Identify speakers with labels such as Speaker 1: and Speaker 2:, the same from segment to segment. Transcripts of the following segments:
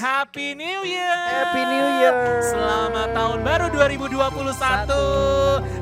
Speaker 1: Happy New Year.
Speaker 2: Happy New Year.
Speaker 1: Selamat tahun baru 2021.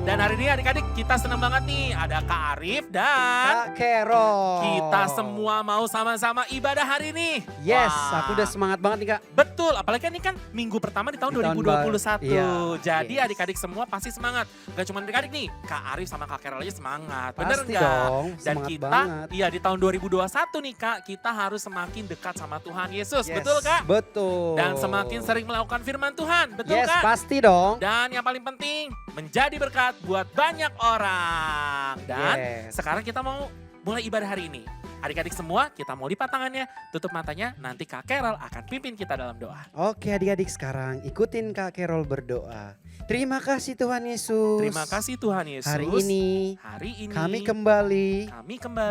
Speaker 1: Dan hari ini adik-adik kita senang banget nih. Ada Kak Arif dan
Speaker 2: Kak Carol.
Speaker 1: kita semua mau sama-sama ibadah hari ini.
Speaker 2: Yes,
Speaker 1: Wah.
Speaker 2: aku udah semangat banget nih Kak.
Speaker 1: Betul, apalagi kan ini kan minggu pertama di tahun
Speaker 2: Di tahun
Speaker 1: 2021.
Speaker 2: iya,
Speaker 1: Jadi
Speaker 2: yes.
Speaker 1: adik-adik semua pasti semangat. Gak cuma adik-adik nih, Kak Arif sama Kak Carol aja semangat. Bener
Speaker 2: Pasti
Speaker 1: nggak?
Speaker 2: dong,
Speaker 1: Dan
Speaker 2: semangat
Speaker 1: kita,
Speaker 2: banget.
Speaker 1: iya di tahun 2021 nih Kak, kita harus semakin dekat sama Tuhan Yesus.
Speaker 2: Yes,
Speaker 1: Betul Kak?
Speaker 2: Betul.
Speaker 1: Dan semakin sering melakukan firman Tuhan. Betul
Speaker 2: yes,
Speaker 1: Kak?
Speaker 2: pasti dong.
Speaker 1: Dan yang paling penting, menjadi berkat buat banyak orang. Dan
Speaker 2: Yes.
Speaker 1: sekarang kita mau mulai ibadah hari ini. Adik-adik semua, kita mau lipat tangannya, tutup matanya, nanti Kak Carol akan pimpin kita dalam doa.
Speaker 2: Oke adik-adik sekarang ikutin Kak Carol berdoa. Terima kasih Tuhan Yesus.
Speaker 1: Terima kasih Tuhan Yesus.
Speaker 2: Hari ini kami kembali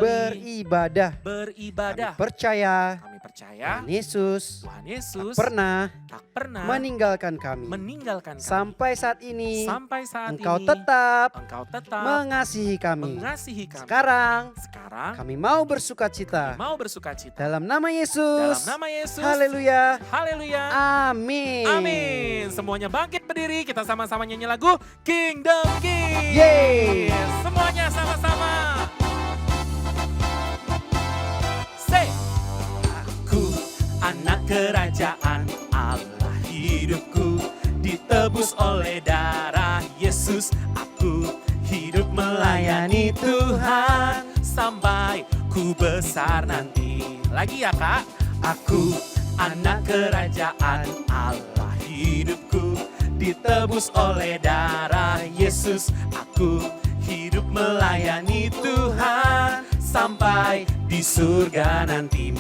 Speaker 2: beribadah.
Speaker 1: beribadah.
Speaker 2: Kami percaya
Speaker 1: Kami percaya
Speaker 2: Tuhan Yesus
Speaker 1: Tuhan Yesus
Speaker 2: tak pernah meninggalkan kami.
Speaker 1: meninggalkan kami.
Speaker 2: Sampai saat ini
Speaker 1: Sampai saat
Speaker 2: Engkau
Speaker 1: ini
Speaker 2: tetap
Speaker 1: Engkau tetap
Speaker 2: mengasihi kami.
Speaker 1: mengasihi kami.
Speaker 2: Sekarang
Speaker 1: Kami
Speaker 2: kami mau bersuka cita.
Speaker 1: mau bersuka cita.
Speaker 2: Dalam nama Yesus.
Speaker 1: Dalam nama Yesus.
Speaker 2: Haleluya.
Speaker 1: Haleluya.
Speaker 2: Amin.
Speaker 1: Amin. Semuanya bangkit berdiri, kita sama-sama nyanyi lagu Kingdom Kids.
Speaker 2: Yeay.
Speaker 1: Semuanya sama-sama. Say. Aku anak kerajaan Allah, hidupku ditebus oleh darah Yesus. Aku hidup melayani Tuhan sampai ku besar nanti. Lagi ya Kak. Aku anak kerajaan Allah, hidupku ditebus oleh darah Yesus. Aku hidup melayani Tuhan sampai di surga nanti.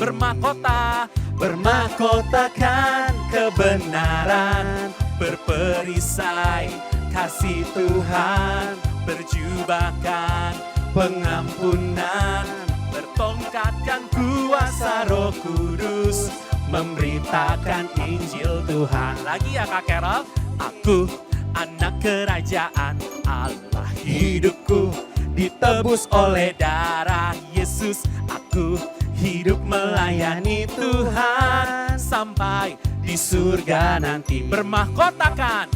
Speaker 1: Bermahkotakan kebenaran, berperisai kasih Tuhan, berjubahkan pengampunan, bertongkatkan kuasa Roh Kudus, memberitakan Injil Tuhan. Lagi ya Kak Carol. Aku anak kerajaan Allah, hidupku ditebus oleh darah Yesus. Aku hidup melayani Tuhan sampai di surga nanti. Bermahkotakan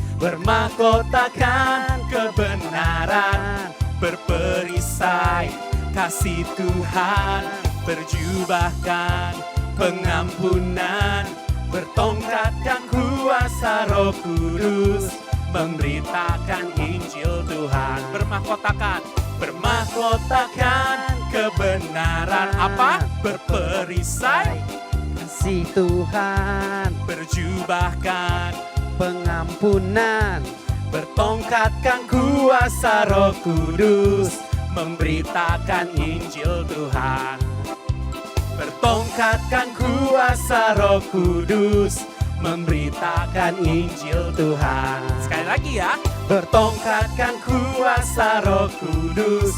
Speaker 1: kebenaran, berperisai kasih Tuhan, berjubahkan pengampunan, bertongkatkan kuasa Roh Kudus, memberitakan Injil Tuhan. Bermahkotakan kebenaran, apa? Berperisai
Speaker 2: kasih Tuhan,
Speaker 1: berjubahkan
Speaker 2: pengampunan,
Speaker 1: bertongkatkan kuasa Roh Kudus, memberitakan Injil Tuhan. Bertongkatkan kuasa Roh Kudus, memberitakan Injil Tuhan. Sekali lagi ya. Bertongkatkan kuasa Roh Kudus,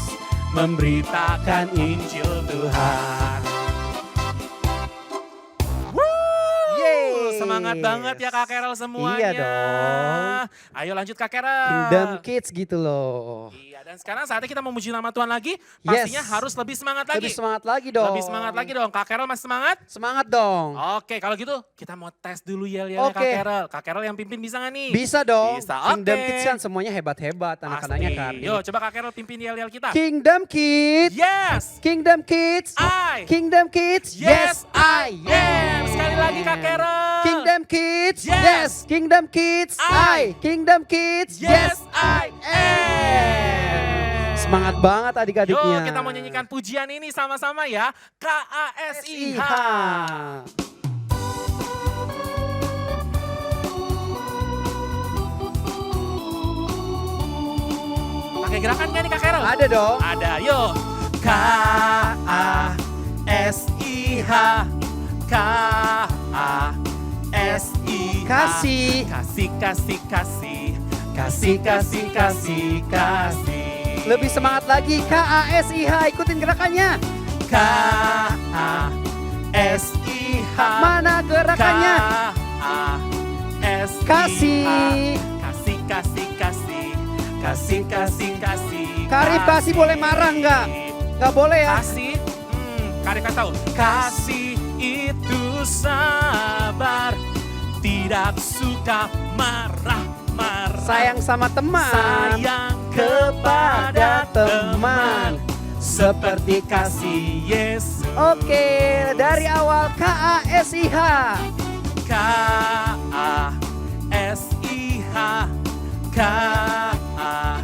Speaker 1: memberitakan Injil Tuhan.
Speaker 2: Yeay.
Speaker 1: Semangat banget ya Kak Carol semuanya.
Speaker 2: Iya dong.
Speaker 1: Ayo lanjut Kak Carol.
Speaker 2: Kingdom Kids gitu loh.
Speaker 1: Iya, dan sekarang saatnya kita memuji nama Tuhan lagi. Pastinya
Speaker 2: Yes.
Speaker 1: harus lebih semangat lagi.
Speaker 2: Lebih semangat lagi dong.
Speaker 1: Lebih semangat lagi dong. Kak Carol masih semangat?
Speaker 2: Semangat dong.
Speaker 1: Oke, kalau gitu kita mau tes dulu yel-yelnya Kak
Speaker 2: Oke.
Speaker 1: Carol. Kak Carol yang pimpin bisa gak nih?
Speaker 2: Bisa dong.
Speaker 1: Bisa,
Speaker 2: Kingdom
Speaker 1: oke.
Speaker 2: Kids kan semuanya hebat-hebat anak-anaknya
Speaker 1: Pasti.
Speaker 2: kan.
Speaker 1: Yuk coba Kak Carol pimpin yel-yel kita.
Speaker 2: Kingdom Kids.
Speaker 1: Yes!
Speaker 2: Kingdom Kids.
Speaker 1: I!
Speaker 2: Kingdom Kids.
Speaker 1: Yes,
Speaker 2: I
Speaker 1: am! Sekali lagi Kak Carol.
Speaker 2: Kingdom Kids.
Speaker 1: Yes.
Speaker 2: Kingdom Kids.
Speaker 1: I.
Speaker 2: Kingdom Kids.
Speaker 1: Yes, I am!
Speaker 2: Semangat banget adik-adiknya.
Speaker 1: Yuk kita mau nyanyikan pujian ini sama-sama ya. KASIH. Pakai gerakan gak nih Kak Carol?
Speaker 2: Ada dong.
Speaker 1: Ada, yuk. KASIH. KASIH.
Speaker 2: Kasih.
Speaker 1: Kasih, kasih, kasih. Kasih, kasih, kasih, kasih.
Speaker 2: Lebih semangat lagi. KASIH. Ikutin gerakannya.
Speaker 1: KASIH.
Speaker 2: Mana gerakannya?
Speaker 1: KASIH.
Speaker 2: Kasih.
Speaker 1: Kasih, kasih, kasih. Kasih, kasih, kasih.
Speaker 2: Karif kasih boleh marah nggak? Nggak boleh ya?
Speaker 1: Kasih, Karif kasih tahu. Kasih itu sabar, tidak suka marah-marah.
Speaker 2: Sayang sama teman.
Speaker 1: Sayang kepada teman seperti kasih Yesus.
Speaker 2: Oke, dari awal KASIH.
Speaker 1: KASIH, KASIH.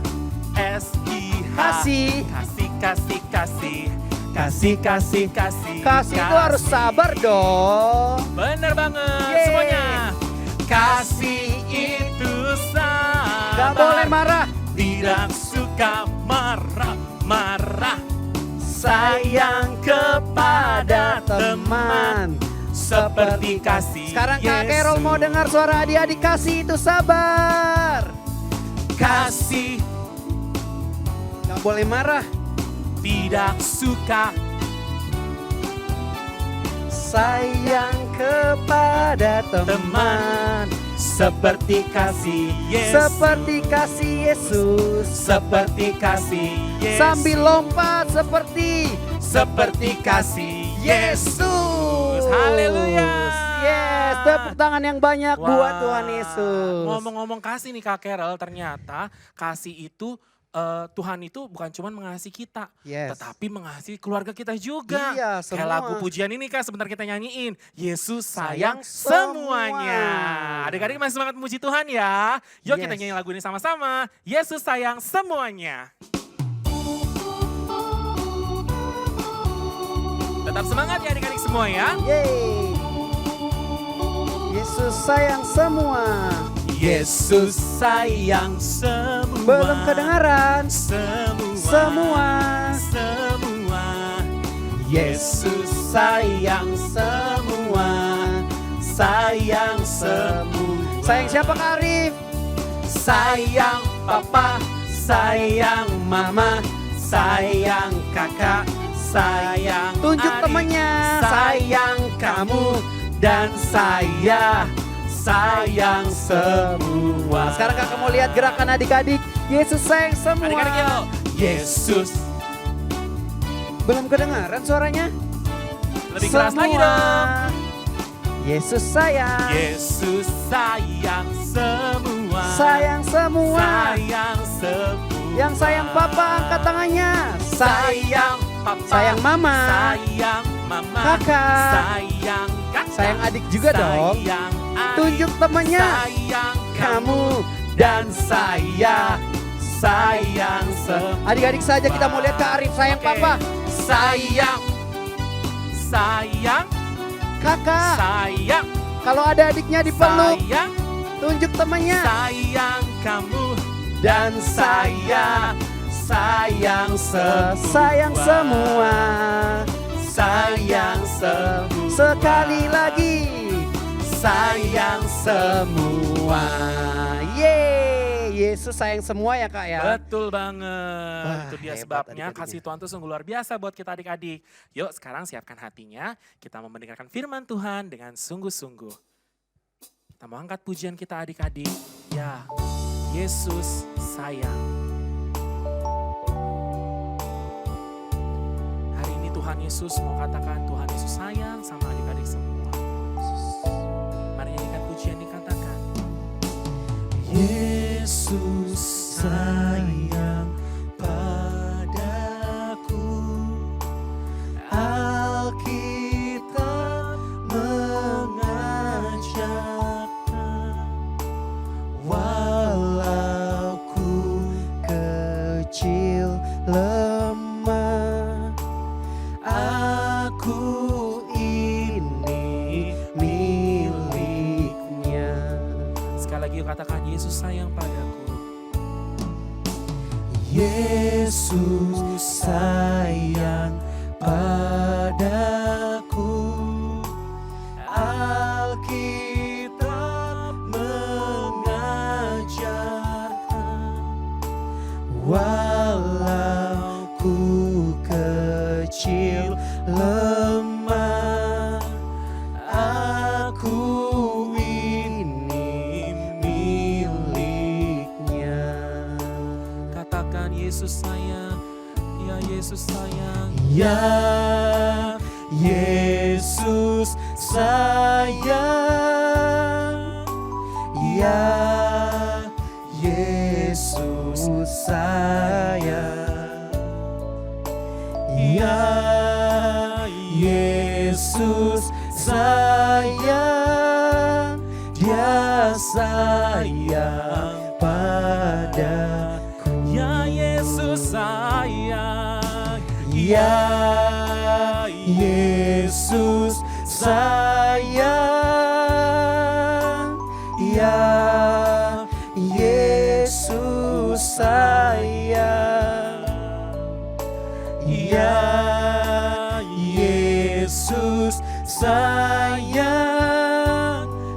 Speaker 2: Kasih.
Speaker 1: Kasih.
Speaker 2: Kasih itu harus sabar dong.
Speaker 1: Bener banget
Speaker 2: Yeay.
Speaker 1: semuanya. Kasih itu sabar.
Speaker 2: Gak boleh marah.
Speaker 1: Tidak suka marah-marah. Sayang kepada teman seperti kasih
Speaker 2: Sekarang Kak
Speaker 1: Yesus.
Speaker 2: Carol mau dengar suara adik-adik. Kasih itu sabar.
Speaker 1: Kasih
Speaker 2: Gak boleh marah.
Speaker 1: tidak suka.
Speaker 2: Sayang kepada teman.
Speaker 1: Seperti kasih Yesus.
Speaker 2: Seperti kasih Yesus.
Speaker 1: Seperti kasih Yesus.
Speaker 2: Sambil lompat seperti
Speaker 1: kasih
Speaker 2: Yesus.
Speaker 1: Haleluya.
Speaker 2: Yes, tepuk tangan yang banyak buat
Speaker 1: Wah,
Speaker 2: Tuhan Yesus.
Speaker 1: Ngomong-ngomong kasih nih Kak Carol, ternyata kasih itu Tuhan itu bukan cuma mengasihi kita,
Speaker 2: Yes.
Speaker 1: tetapi mengasihi keluarga kita juga.
Speaker 2: Iya,
Speaker 1: Kayak
Speaker 2: semua.
Speaker 1: lagu pujian ini Kak, sebentar kita nyanyiin. Yesus sayang
Speaker 2: Sayang
Speaker 1: semuanya.
Speaker 2: semua.
Speaker 1: Adik-adik masih semangat memuji Tuhan ya. Yuk kita
Speaker 2: Yes.
Speaker 1: nyanyi lagu ini sama-sama. Yesus sayang semuanya. Tetap semangat ya adik-adik semua ya.
Speaker 2: Yeay. Yesus sayang semua.
Speaker 1: Yesus sayang semua.
Speaker 2: Belum kedengaran.
Speaker 1: Semua. Yesus sayang semua. Sayang semua.
Speaker 2: Sayang siapa Kak Arif?
Speaker 1: Sayang papa, sayang mama, sayang kakak, sayang
Speaker 2: Tunjuk
Speaker 1: adik,
Speaker 2: temannya.
Speaker 1: sayang kamu dan saya. Sayang semua.
Speaker 2: Sekarang kakak mau lihat gerakan adik-adik. Yesus sayang semua.
Speaker 1: Adik-adik yuk. Yesus.
Speaker 2: Belum kedengaran suaranya?
Speaker 1: Lebih keras lagi dong.
Speaker 2: Yesus sayang.
Speaker 1: Yesus sayang semua.
Speaker 2: Sayang semua.
Speaker 1: Sayang semua.
Speaker 2: Yang sayang papa angkat tangannya.
Speaker 1: Sayang papa.
Speaker 2: Sayang mama.
Speaker 1: Sayang mama.
Speaker 2: Kakak.
Speaker 1: Sayang kakak.
Speaker 2: Sayang adik juga dong.
Speaker 1: Sayang adik.
Speaker 2: Tunjuk temannya.
Speaker 1: Sayang
Speaker 2: Kamu
Speaker 1: dan saya. Sayang semua.
Speaker 2: Adik-adik saja kita mau lihat Kak Arif sayang
Speaker 1: Oke.
Speaker 2: papa.
Speaker 1: Sayang. Sayang.
Speaker 2: Kakak.
Speaker 1: Sayang.
Speaker 2: Kalau ada adiknya dipeluk.
Speaker 1: Sayang.
Speaker 2: Tunjuk temannya.
Speaker 1: Sayang kamu dan saya. Sayang semua.
Speaker 2: Sayang semua.
Speaker 1: Sayang semua.
Speaker 2: Sekali lagi.
Speaker 1: Sayang semua.
Speaker 2: Yeay. Yesus sayang semua ya Kak ya.
Speaker 1: Betul banget.
Speaker 2: Wah,
Speaker 1: Itu dia
Speaker 2: hebat
Speaker 1: sebabnya
Speaker 2: adik-adik
Speaker 1: kasih
Speaker 2: ya.
Speaker 1: Tuhan itu sungguh luar biasa buat kita adik-adik. Yuk sekarang siapkan hatinya. Kita mau mendengarkan firman Tuhan dengan sungguh-sungguh. Kita mau angkat pujian kita adik-adik. Ya, Yesus sayang. Hari ini Tuhan Yesus mau katakan Tuhan Yesus sayang sama adik-adik semua. Mari nyanyikan pujian dikatakan. Yesus sayang padaku. Alkitab mengajarkan,
Speaker 2: Walau ku kecil lemah, aku ini miliknya.
Speaker 1: sekali lagi katakan Yesus sayang padaku.
Speaker 2: Yesus sayang padaku. Alkitab mengajarkan, walau ku kecil lemah, aku ini miliknya.
Speaker 1: Katakan Yesus sayang, ya Yesus sayang.
Speaker 2: Ya Yesus sayang, sayang. Ya Yesus sayang, Dia sayang padaku.
Speaker 1: Ya Yesus sayang.
Speaker 2: Ya Yesus sayang, ya Yesus sayang, ya Yesus sayang,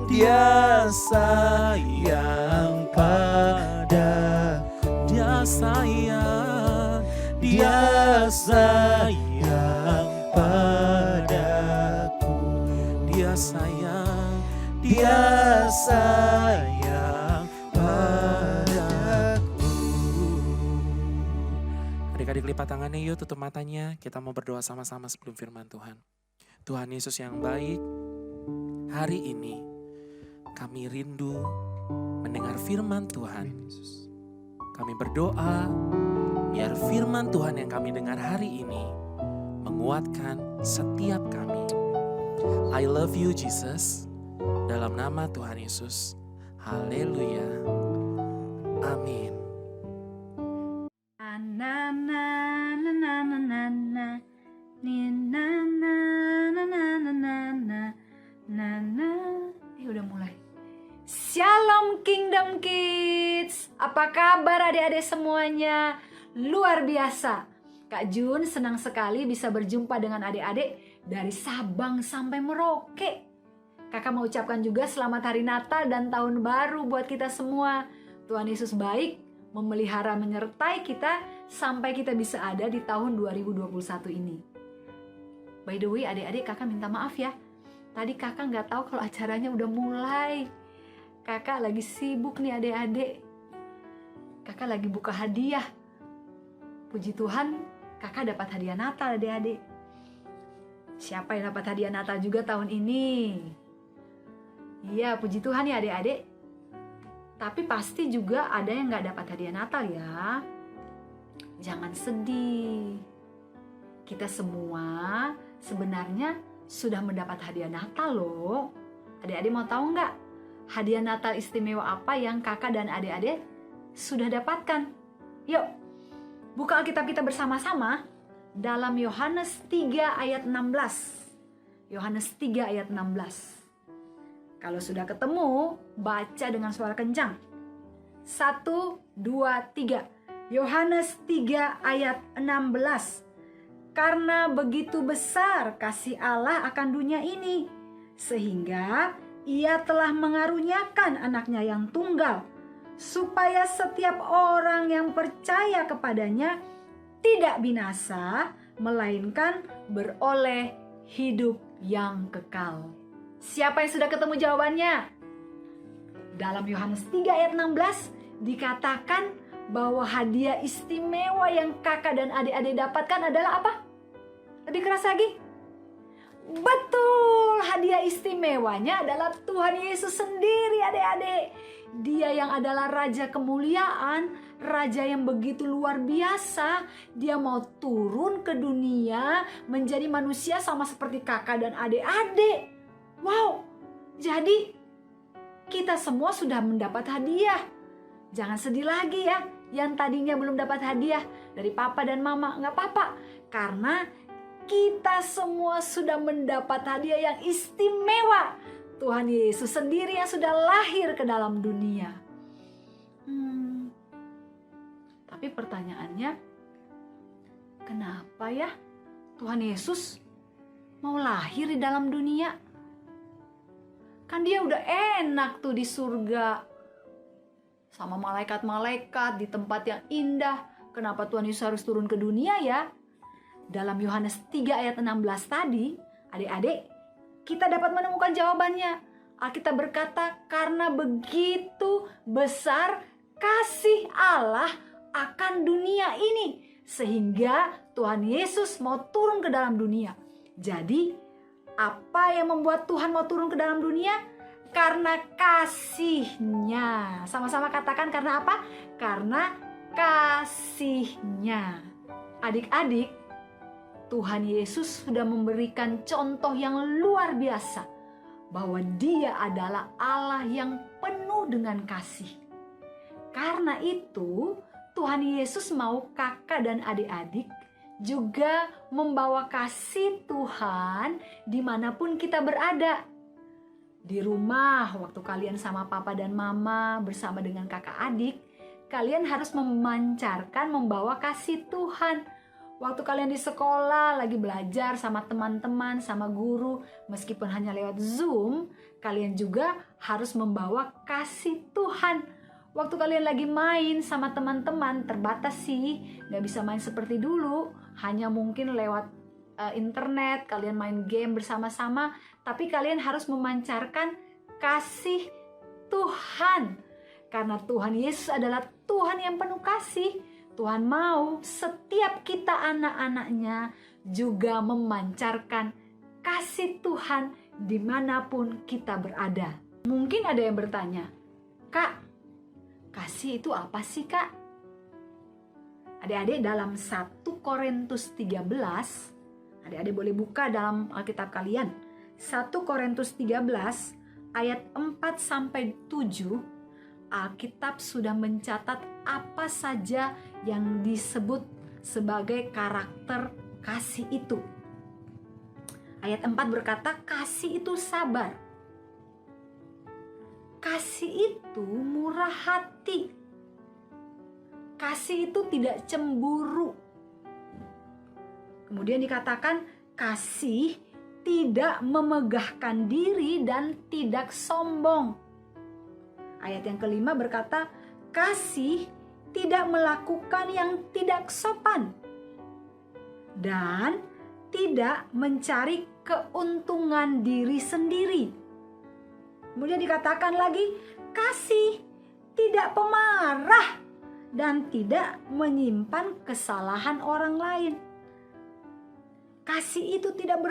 Speaker 2: Dia sayang padaku.
Speaker 1: Dia sayang.
Speaker 2: Dia sayang padaku.
Speaker 1: Dia sayang.
Speaker 2: Dia sayang padaku.
Speaker 1: Adik-adik lipat tangannya yuk, tutup matanya. Kita mau berdoa sama-sama sebelum firman Tuhan. Tuhan Yesus yang baik, hari ini kami rindu mendengar firman Tuhan. Kami berdoa biar firman Tuhan yang kami dengar hari ini menguatkan setiap kami. I love you Jesus. Dalam nama Tuhan Yesus. Haleluya. Amin.
Speaker 3: Na na na na na na na ni na na na na na na na na na. Udah mulai. Shalom Kingdom Kids. Apa kabar adik-adik semuanya? Luar biasa. Kak Jun senang sekali bisa berjumpa dengan adik-adik dari Sabang sampai Merauke. Kakak mau ucapkan juga selamat hari Natal dan tahun baru buat kita semua. Tuhan Yesus baik, memelihara menyertai kita sampai kita bisa ada di tahun 2021 ini. By the way adik-adik, kakak minta maaf ya. Tadi kakak nggak tahu kalau acaranya udah mulai. Kakak lagi sibuk nih adik-adik. Kakak lagi buka hadiah. Puji Tuhan, kakak dapat hadiah Natal adik-adik. Siapa yang dapat hadiah Natal juga tahun ini? Iya, puji Tuhan ya adik-adik. Tapi pasti juga ada yang gak dapat hadiah Natal ya. Jangan sedih. Kita semua sebenarnya sudah mendapat hadiah Natal loh. Adik-adik mau tahu nggak? Hadiah Natal istimewa apa yang kakak dan adik-adik sudah dapatkan? Yuk, buka Alkitab kita bersama-sama dalam Yohanes 3 ayat 16. Yohanes 3 ayat 16. Kalau sudah ketemu, baca dengan suara kencang. 1, 2, 3. Yohanes 3 ayat 16. Karena begitu besar kasih Allah akan dunia ini, sehingga Ia telah mengaruniakan anaknya yang tunggal, supaya setiap orang yang percaya kepadanya tidak binasa, melainkan beroleh hidup yang kekal. Siapa yang sudah ketemu jawabannya? Dalam Yohanes 3 ayat 16 dikatakan bahwa hadiah istimewa yang kakak dan adik-adik dapatkan adalah apa? Lebih keras lagi? Betul, hadiah istimewanya adalah Tuhan Yesus sendiri adik-adik. Dia yang adalah Raja kemuliaan, Raja yang begitu luar biasa. Dia mau turun ke dunia menjadi manusia sama seperti kakak dan adik-adik. Wow, jadi kita semua sudah mendapat hadiah. Jangan sedih lagi ya, yang tadinya belum dapat hadiah dari papa dan mama. Nggak apa-apa, karena kita semua sudah mendapat hadiah yang istimewa. Tuhan Yesus sendiri yang sudah lahir ke dalam dunia. Tapi pertanyaannya, kenapa ya Tuhan Yesus mau lahir di dalam dunia? Kan dia udah enak tuh di surga. Sama malaikat-malaikat di tempat yang indah. Kenapa Tuhan Yesus harus turun ke dunia ya? Dalam Yohanes 3 ayat 16 tadi, adik-adik, kita dapat menemukan jawabannya. Alkitab berkata, karena begitu besar kasih Allah akan dunia ini, sehingga Tuhan Yesus mau turun ke dalam dunia. Jadi, apa yang membuat Tuhan mau turun ke dalam dunia? Karena kasih-Nya. Sama-sama katakan karena apa? Karena kasih-Nya. Adik-adik, Tuhan Yesus sudah memberikan contoh yang luar biasa bahwa Dia adalah Allah yang penuh dengan kasih. Karena itu, Tuhan Yesus mau kakak dan adik-adik juga membawa kasih Tuhan dimanapun kita berada. Di rumah, waktu kalian sama papa dan mama bersama dengan kakak adik, kalian harus memancarkan, membawa kasih Tuhan. Waktu kalian di sekolah, lagi belajar sama teman-teman, sama guru, meskipun hanya lewat Zoom, kalian juga harus membawa kasih Tuhan. Waktu kalian lagi main sama teman-teman, terbatas sih, gak bisa main seperti dulu, hanya mungkin lewat internet, kalian main game bersama-sama, tapi kalian harus memancarkan kasih Tuhan. Karena Tuhan Yesus adalah Tuhan yang penuh kasih. Tuhan mau setiap kita anak-anaknya juga memancarkan kasih Tuhan dimanapun kita berada. Mungkin ada yang bertanya, Kak, kasih itu apa sih, Kak? Adik-adik, dalam 1 Korintus 13, adik-adik boleh buka dalam Alkitab kalian. 1 Korintus 13 ayat 4-7, Alkitab sudah mencatat apa saja yang disebut sebagai karakter kasih itu. Ayat 4 berkata, kasih itu sabar. Kasih itu murah hati. Kasih itu tidak cemburu. Kemudian dikatakan kasih tidak memegahkan diri dan tidak sombong. Ayat yang kelima berkata, kasih tidak melakukan yang tidak sopan dan tidak mencari keuntungan diri sendiri. Kemudian dikatakan lagi, kasih tidak pemarah dan tidak menyimpan kesalahan orang lain. Kasih itu tidak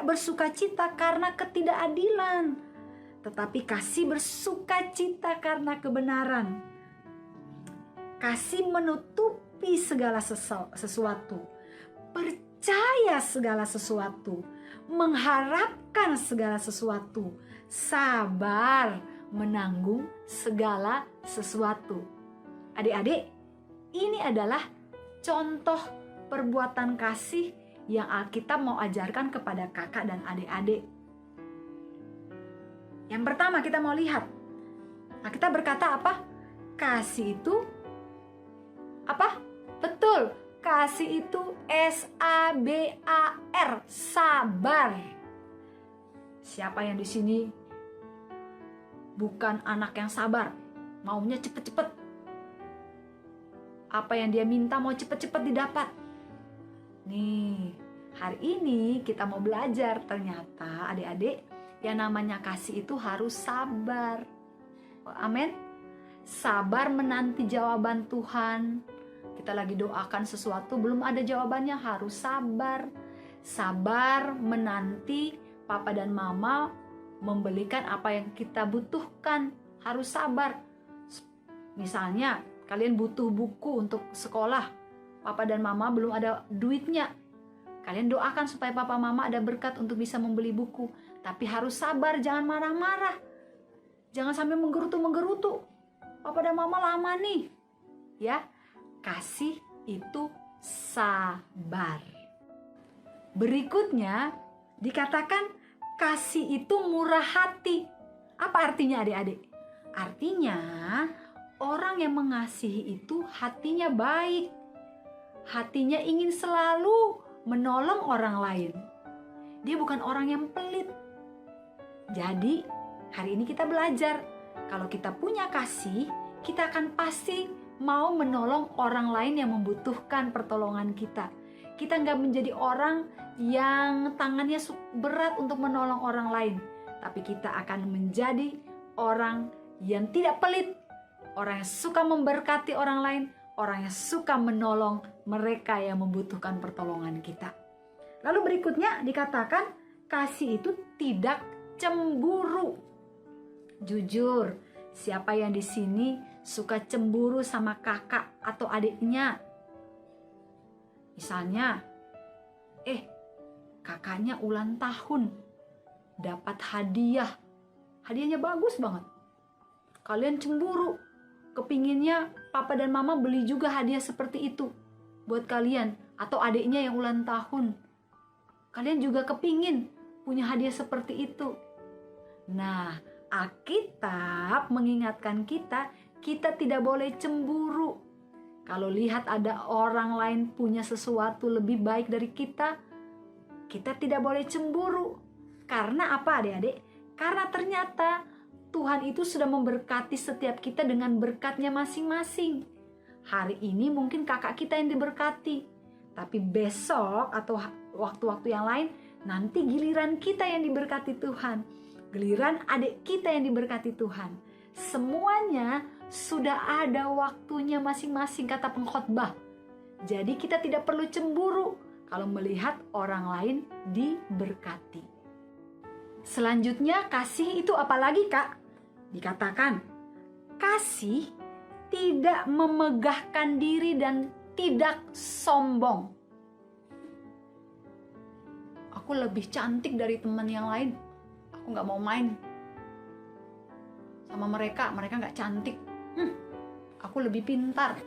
Speaker 3: bersukacita karena ketidakadilan, tetapi kasih bersukacita karena kebenaran. Kasih menutupi segala sesuatu, percaya segala sesuatu, mengharapkan segala sesuatu, sabar menanggung segala sesuatu. Adik-adik, ini adalah contoh perbuatan kasih yang Alkitab mau ajarkan kepada kakak dan adik-adik. Yang pertama kita mau lihat, Alkitab berkata apa? Kasih itu apa? Betul, kasih itu S-A-B-A-R, sabar. Siapa yang di sini bukan anak yang sabar, maunya cepet-cepet? Apa yang dia minta mau cepet-cepet didapat. Nih, hari ini kita mau belajar ternyata adik-adik yang namanya kasih itu harus sabar. Amin. Sabar menanti jawaban Tuhan. Kita lagi doakan sesuatu belum ada jawabannya, harus sabar. Sabar menanti papa dan mama membelikan apa yang kita butuhkan, harus sabar. Misalnya kalian butuh buku untuk sekolah, papa dan mama belum ada duitnya. Kalian doakan supaya papa mama ada berkat untuk bisa membeli buku. Tapi harus sabar, jangan marah-marah. Jangan sampai menggerutu-menggerutu. Papa dan mama lama nih. Ya, kasih itu sabar. Berikutnya dikatakan kasih itu murah hati. Apa artinya adik-adik? Artinya orang yang mengasihi itu hatinya baik. Hatinya ingin selalu menolong orang lain. Dia bukan orang yang pelit. Jadi hari ini kita belajar, kalau kita punya kasih, kita akan pasti mau menolong orang lain yang membutuhkan pertolongan kita. Kita nggak menjadi orang yang tangannya berat untuk menolong orang lain, tapi kita akan menjadi orang yang tidak pelit, orang yang suka memberkati orang lain, orang yang suka menolong mereka yang membutuhkan pertolongan kita. Lalu berikutnya dikatakan kasih itu tidak cemburu. Jujur, siapa yang di sini suka cemburu sama kakak atau adiknya. Misalnya, kakaknya ulang tahun, dapat hadiah. Hadiahnya bagus banget. Kalian cemburu, kepinginnya papa dan mama beli juga hadiah seperti itu buat kalian. Atau adiknya yang ulang tahun, kalian juga kepingin punya hadiah seperti itu. Nah, Alkitab mengingatkan kita tidak boleh cemburu. Kalau lihat ada orang lain punya sesuatu lebih baik dari kita tidak boleh cemburu. Karena apa adik-adik? Karena ternyata Tuhan itu sudah memberkati setiap kita dengan berkatnya masing-masing. Hari ini mungkin kakak kita yang diberkati, tapi besok atau waktu-waktu yang lain nanti giliran kita yang diberkati Tuhan. Giliran adik kita yang diberkati Tuhan. Semuanya sudah ada waktunya masing-masing, kata pengkhotbah. Jadi kita tidak perlu cemburu kalau melihat orang lain diberkati. Selanjutnya, kasih itu apa lagi, Kak? Dikatakan, kasih tidak memegahkan diri dan tidak sombong. Aku lebih cantik dari teman yang lain. Aku gak mau main sama mereka gak cantik. Aku lebih pintar.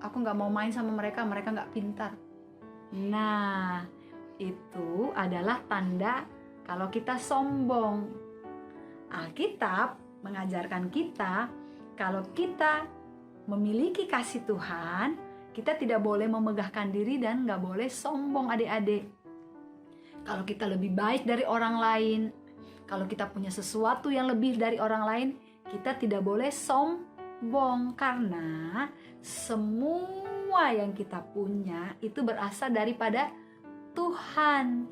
Speaker 3: Aku gak mau main sama mereka gak pintar. Nah, itu adalah tanda kalau kita sombong. Alkitab mengajarkan kita kalau kita memiliki kasih Tuhan, kita tidak boleh memegahkan diri dan gak boleh sombong adik-adik. Kalau kita lebih baik dari orang lain, kalau kita punya sesuatu yang lebih dari orang lain, kita tidak boleh sombong. Karena semua yang kita punya itu berasal daripada Tuhan.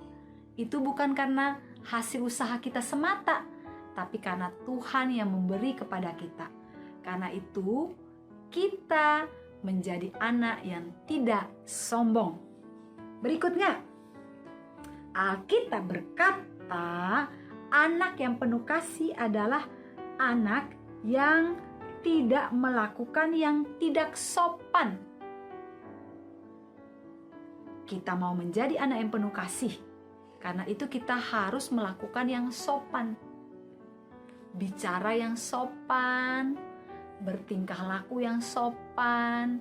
Speaker 3: Itu bukan karena hasil usaha kita semata, tapi karena Tuhan yang memberi kepada kita. Karena itu kita menjadi anak yang tidak sombong. Berikutnya, Alkitab berkata, anak yang penuh kasih adalah anak yang tidak melakukan yang tidak sopan. Kita mau menjadi anak yang penuh kasih, karena itu kita harus melakukan yang sopan. Bicara yang sopan, bertingkah laku yang sopan,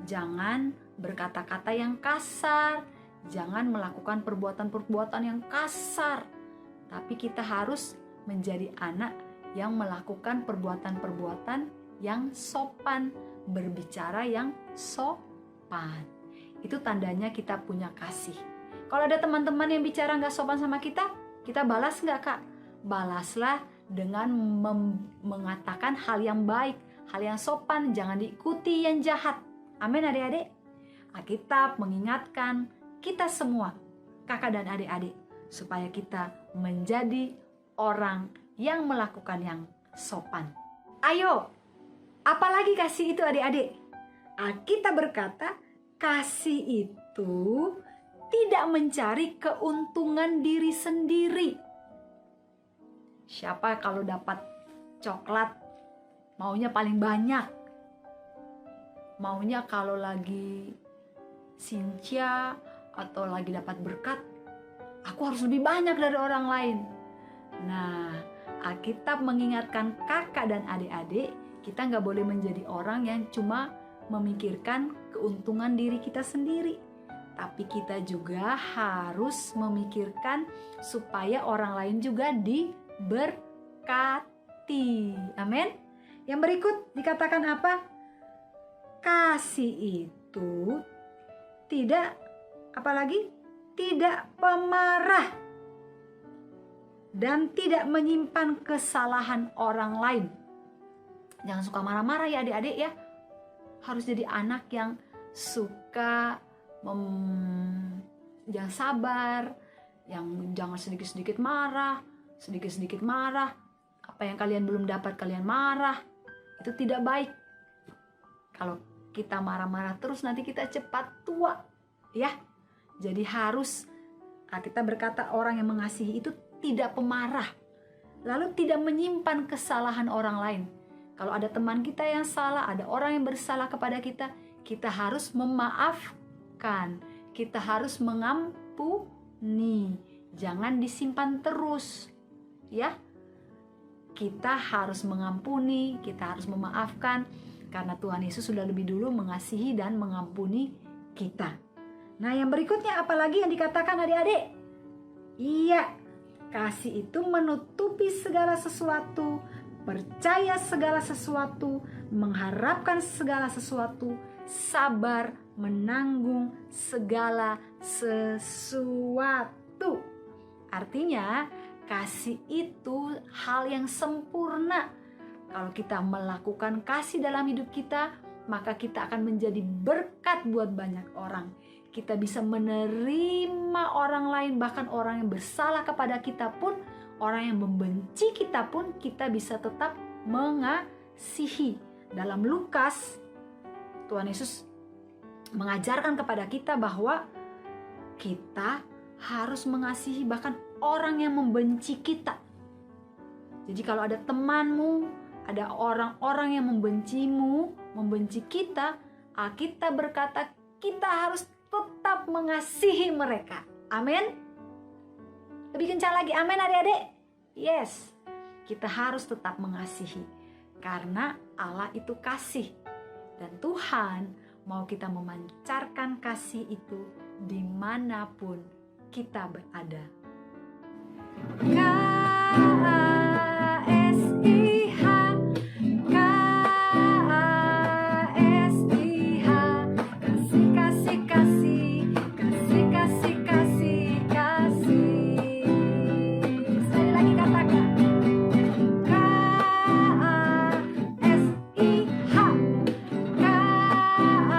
Speaker 3: jangan berkata-kata yang kasar, jangan melakukan perbuatan-perbuatan yang kasar. Tapi kita harus menjadi anak yang melakukan perbuatan-perbuatan yang sopan, berbicara yang sopan. Itu tandanya kita punya kasih. Kalau ada teman-teman yang bicara gak sopan sama kita balas gak, Kak? Balaslah dengan mengatakan hal yang baik, hal yang sopan, jangan diikuti yang jahat. Amin adik-adik. Alkitab mengingatkan kita semua, kakak dan adik-adik, supaya kita menjadi orang yang melakukan yang sopan. Ayo, apalagi kasih itu adik-adik? Alkitab berkata, kasih itu tidak mencari keuntungan diri sendiri. Siapa kalau dapat coklat maunya paling banyak? Maunya kalau lagi sincia atau lagi dapat berkat, aku harus lebih banyak dari orang lain. Nah, Alkitab mengingatkan kakak dan adik-adik, kita gak boleh menjadi orang yang cuma memikirkan keuntungan diri kita sendiri. Tapi kita juga harus memikirkan supaya orang lain juga diberkati. Amin. Yang berikut dikatakan apa? Kasih itu tidak, apalagi? Tidak pemarah dan tidak menyimpan kesalahan orang lain. Jangan suka marah-marah ya adik-adik ya. Harus jadi anak yang suka jangan sabar, yang jangan sedikit-sedikit marah. Apa yang kalian belum dapat kalian marah. Itu tidak baik. Kalau kita marah-marah terus nanti kita cepat tua ya. Jadi harus, kita berkata orang yang mengasihi itu tidak pemarah, lalu tidak menyimpan kesalahan orang lain. Kalau ada teman kita yang salah, ada orang yang bersalah kepada kita, kita harus memaafkan. Kita harus mengampuni. Jangan disimpan terus. Ya. Kita harus mengampuni, kita harus memaafkan karena Tuhan Yesus sudah lebih dulu mengasihi dan mengampuni kita. Nah, yang berikutnya apalagi yang dikatakan adik-adik? Iya, kasih itu menutupi segala sesuatu, percaya segala sesuatu, mengharapkan segala sesuatu, sabar, menanggung segala sesuatu. Artinya, kasih itu hal yang sempurna. Kalau kita melakukan kasih dalam hidup kita, maka kita akan menjadi berkat buat banyak orang. Kita bisa menerima orang lain, bahkan orang yang bersalah kepada kita pun, orang yang membenci kita pun, kita bisa tetap mengasihi. Dalam Lukas, Tuhan Yesus mengajarkan kepada kita bahwa kita harus mengasihi bahkan orang yang membenci kita. Jadi kalau ada temanmu, ada orang-orang yang membencimu, membenci kita, Alkitab berkata kita harus tetap mengasihi mereka. Amin. Lebih kencang lagi, amin adik-adik. Yes, kita harus tetap mengasihi. Karena Allah itu kasih. Dan Tuhan mau kita memancarkan kasih itu dimanapun kita berada. K-A-S-I-H, K-A-S-I-H, kasih, kasih, kasih, kasih, kasih, kasih, kasih. Sekali lagi katakan. K-A-S-I-H, K-A-S-I-H,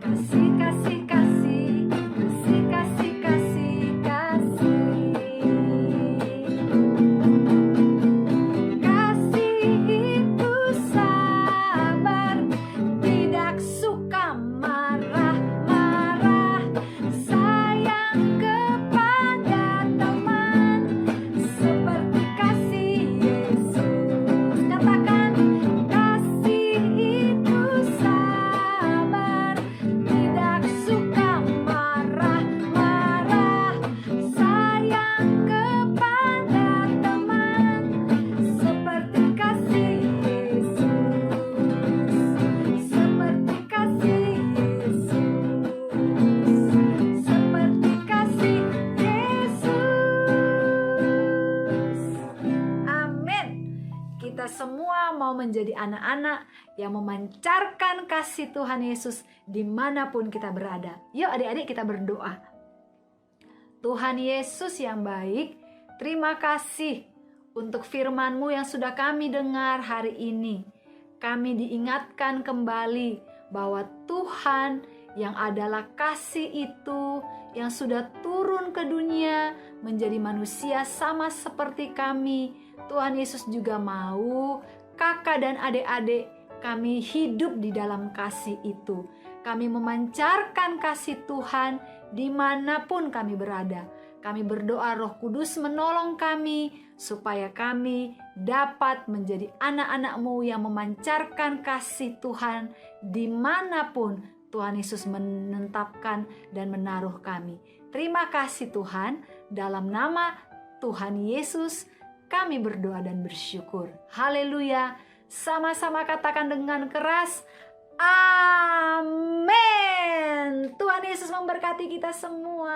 Speaker 3: kasih, kasih, kasih, kasih, kasih, kasih, kasih. Kasih itu sabar, tidak suka marah-marah, sayang kepada teman, seperti kasih Yesus. Katakan, kasih itu sabar, tidak suka marah-marah, sayang kepada teman, seperti kasih Yesus, seperti kasih Yesus, seperti kasih Yesus. Amin. Kita semua mau menjadi anak-anak yang memancarkan kasih Tuhan Yesus dimanapun kita berada. Yuk adik-adik kita berdoa. Tuhan Yesus yang baik, terima kasih untuk firman-Mu yang sudah kami dengar hari ini. Kami diingatkan kembali bahwa Tuhan yang adalah kasih itu yang sudah turun ke dunia menjadi manusia sama seperti kami. Tuhan Yesus juga mau kakak dan adik-adik kami hidup di dalam kasih itu. Kami memancarkan kasih Tuhan dimanapun kami berada. Kami berdoa Roh Kudus menolong kami supaya kami dapat menjadi anak-anak-Mu yang memancarkan kasih Tuhan dimanapun Tuhan Yesus menetapkan dan menaruh kami. Terima kasih Tuhan, dalam nama Tuhan Yesus kami berdoa dan bersyukur. Haleluya. Sama-sama katakan dengan keras, amin. Tuhan Yesus memberkati kita semua.